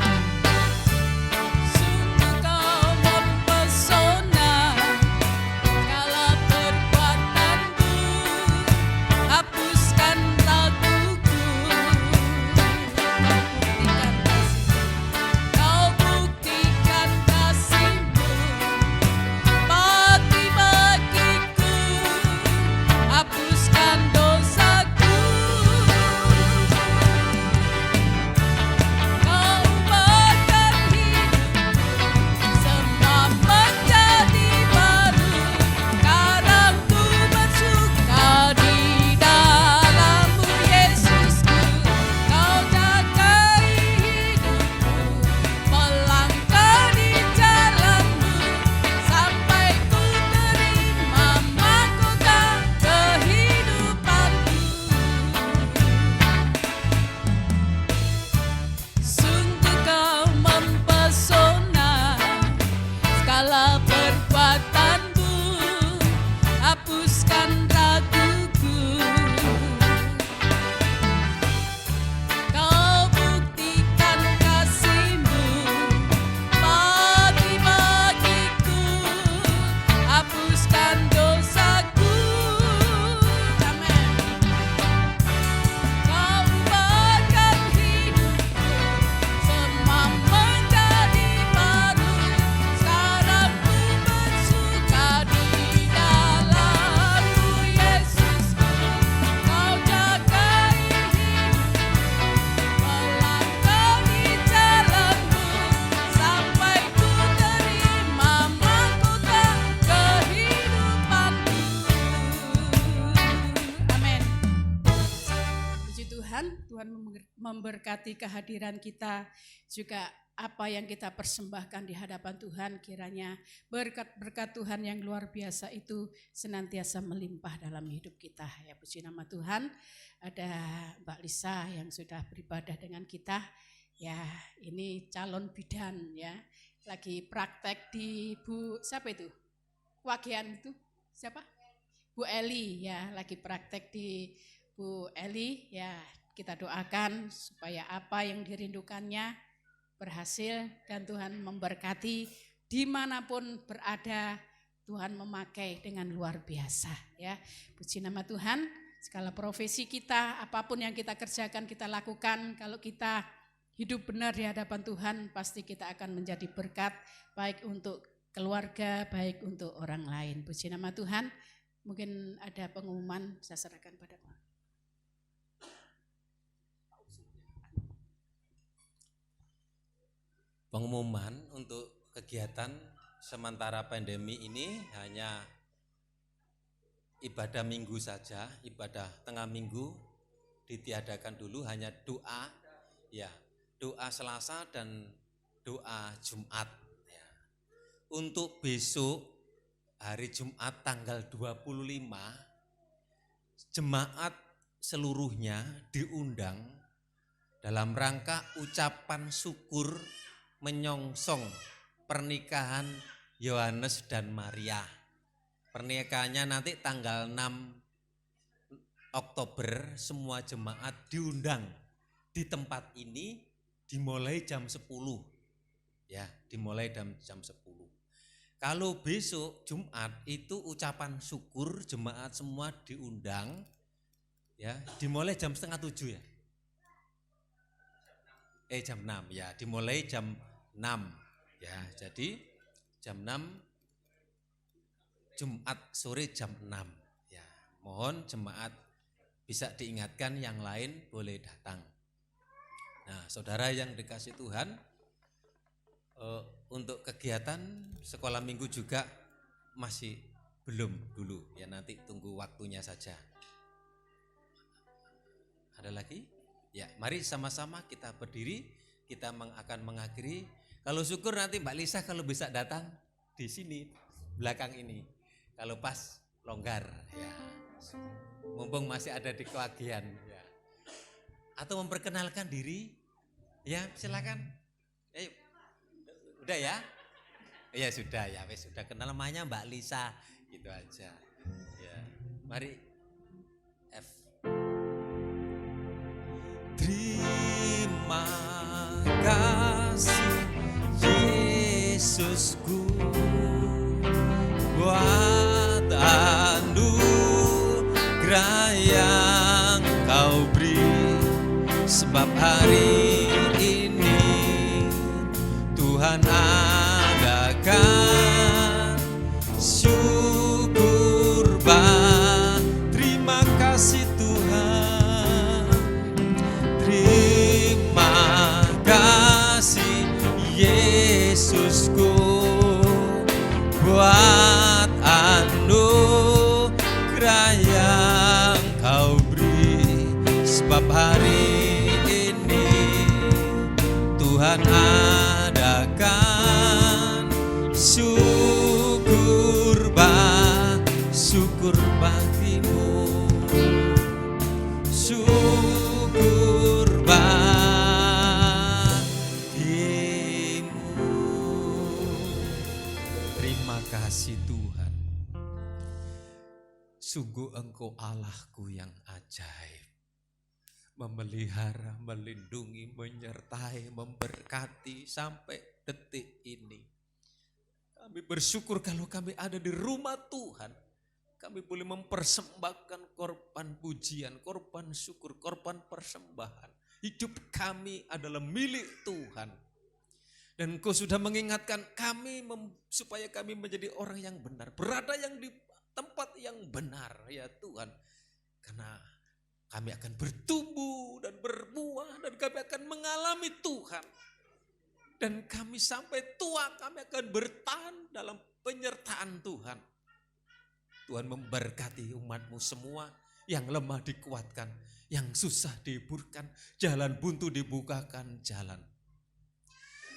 Sungguh kau mempesona, kala perbuatanmu hapuskan raguku. Kau buktikan kasih-Mu bagi-bagiku, hapuskan dosaku. Kau ubahkan hidupku, semua menjadi baru. Sekarang ku bersuka di dalam-Mu, Yesusku. Kau jagai hidupku, melangkah di jalan-Mu, sampai ku terima mahkota kehidupanku. Sungguh kau mempesona, segala perbuatanmu hapuskan raguku. Kau buktikan kasih-Mu bagi-bagiku, hapuskan dosaku. Amin. Kau ubahkan hidupku, semua menjadi baru. Sekarang ku bersuka di dalam-Mu, Yesusku. Kau jagai hidupku, melangkah di jalan-Mu, sampai ku terima mahkota kehidupanku. Amin. Puji Tuhan, Tuhan memberkati kehadiran kita, juga apa yang kita persembahkan di hadapan Tuhan, kiranya berkat-berkat Tuhan yang luar biasa itu senantiasa melimpah dalam hidup kita. Ya, puji nama Tuhan. Ada Mbak Lisa yang sudah beribadah dengan kita. Ya, ini calon bidan ya. Lagi praktek di siapa itu? Wagian itu siapa? Bu Eli ya, lagi praktek di Bu Eli ya. Kita doakan supaya apa yang dirindukannya berhasil dan Tuhan memberkati dimanapun berada. Tuhan memakai dengan luar biasa ya. Puji nama Tuhan. Segala profesi kita, apapun yang kita kerjakan, kita lakukan, kalau kita hidup benar di hadapan Tuhan, pasti kita akan menjadi berkat baik untuk keluarga, baik untuk orang lain. Puji nama Tuhan. Mungkin ada pengumuman, saya serahkan pada Pak. Pengumuman untuk kegiatan sementara pandemi ini hanya ibadah minggu saja, ibadah tengah minggu ditiadakan dulu, hanya doa, ya, doa Selasa dan doa Jumat. Ya. Untuk besok hari Jumat tanggal 25, jemaat seluruhnya diundang dalam rangka ucapan syukur menyongsong pernikahan Yohanes dan Maria. Pernikahannya nanti tanggal 6 Oktober, semua jemaat diundang di tempat ini dimulai jam 10. Ya, dimulai jam 10. Kalau besok Jumat itu ucapan syukur, jemaat semua diundang ya, dimulai jam 6:30 ya. jam 6 ya, dimulai jam 6 ya. Jadi jam 6 Jumat sore jam 6 ya. Mohon jemaat bisa diingatkan, yang lain boleh datang. Nah, saudara yang dikasih Tuhan, untuk kegiatan sekolah minggu juga masih belum dulu ya, nanti tunggu waktunya saja. Ada lagi? Ya, mari sama-sama kita berdiri, kita akan mengakhiri. Kalau syukur nanti Mbak Lisa kalau bisa datang di sini belakang ini. Kalau pas longgar ya. Mumpung masih ada di kewagian ya. Atau memperkenalkan diri. Ya, silakan. Udah ya? Ya sudah ya, wes sudah kenal, namanya Mbak Lisa gitu aja. Ya. Mari F. Terima kasih Yesusku buat anugerah yang Kau beri, sebab hari ini Tuhan adakan syukur terima kasih Tuhan, terima kasih Yesusku buat anugerah yang Kau beri, sebab hari ini Tuhan adakan syukur bagimu, syukur bagimu. Terima kasih Tuhan, sungguh Engkau Allahku yang ajaib, memelihara, melindungi, menyertai, memberkati sampai detik ini. Kami bersyukur kalau kami ada di rumah Tuhan, kami boleh mempersembahkan korban pujian, korban syukur, korban persembahan. Hidup kami adalah milik Tuhan. Dan Engkau sudah mengingatkan kami supaya kami menjadi orang yang benar, berada yang di tempat yang benar ya Tuhan. Karena kami akan bertumbuh dan berbuah dan kami akan mengalami Tuhan. Dan kami sampai tua kami akan bertahan dalam penyertaan Tuhan. Tuhan memberkati umat-Mu semua, yang lemah dikuatkan, yang susah dihiburkan, jalan buntu dibukakan jalan.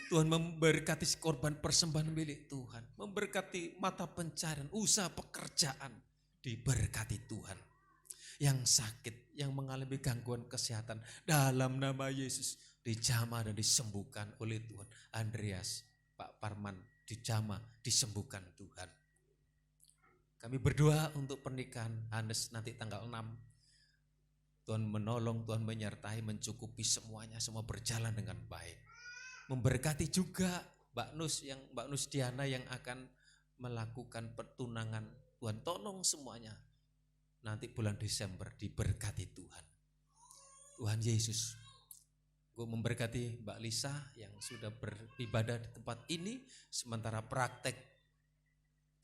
Tuhan memberkati korban persembahan milik Tuhan, memberkati mata pencarian, usaha pekerjaan, diberkati Tuhan. Yang sakit, yang mengalami gangguan kesehatan, dalam nama Yesus dijamah dan disembuhkan oleh Tuhan. Andreas, Pak Parman dijamah, disembuhkan Tuhan. Kami berdoa untuk pernikahan Hanes nanti tanggal 6. Tuhan menolong, Tuhan menyertai, mencukupi semuanya, semua berjalan dengan baik. Memberkati juga Mbak Nus Diana yang akan melakukan pertunangan. Tuhan tolong semuanya. Nanti bulan Desember diberkati Tuhan. Tuhan Yesus, gue memberkati Mbak Lisa yang sudah beribadah di tempat ini. Sementara praktek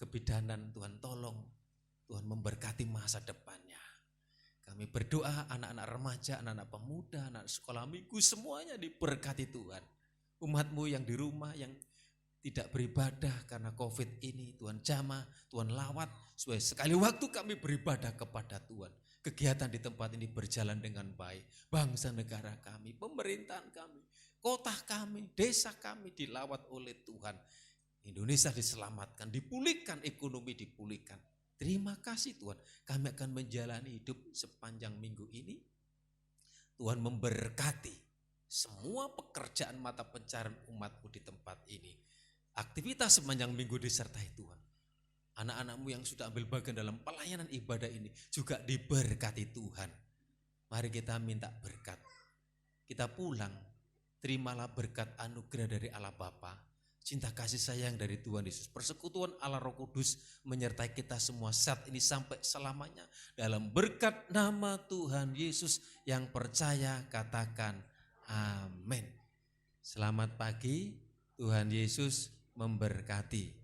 kebidanan, Tuhan tolong. Tuhan memberkati masa depannya. Kami berdoa anak-anak remaja, anak-anak pemuda, anak sekolah minggu semuanya diberkati Tuhan. Umat-Mu yang di rumah yang tidak beribadah karena COVID ini, Tuhan jamah, Tuhan lawat, supaya sekali waktu kami beribadah kepada Tuhan. Kegiatan di tempat ini berjalan dengan baik. Bangsa negara kami, pemerintahan kami, kota kami, desa kami dilawat oleh Tuhan. Indonesia diselamatkan, dipulihkan, ekonomi dipulihkan. Terima kasih Tuhan, kami akan menjalani hidup sepanjang minggu ini. Tuhan memberkati semua pekerjaan mata pencarian umat-Mu di tempat ini. Aktivitas sepanjang minggu disertai Tuhan. Anak-anak-Mu yang sudah ambil bagian dalam pelayanan ibadah ini juga diberkati Tuhan. Mari kita minta berkat. Kita pulang, terimalah berkat anugerah dari Allah Bapa, cinta kasih sayang dari Tuhan Yesus, persekutuan Allah Roh Kudus menyertai kita semua saat ini sampai selamanya. Dalam berkat nama Tuhan Yesus yang percaya katakan amin. Selamat pagi, Tuhan Yesus memberkati.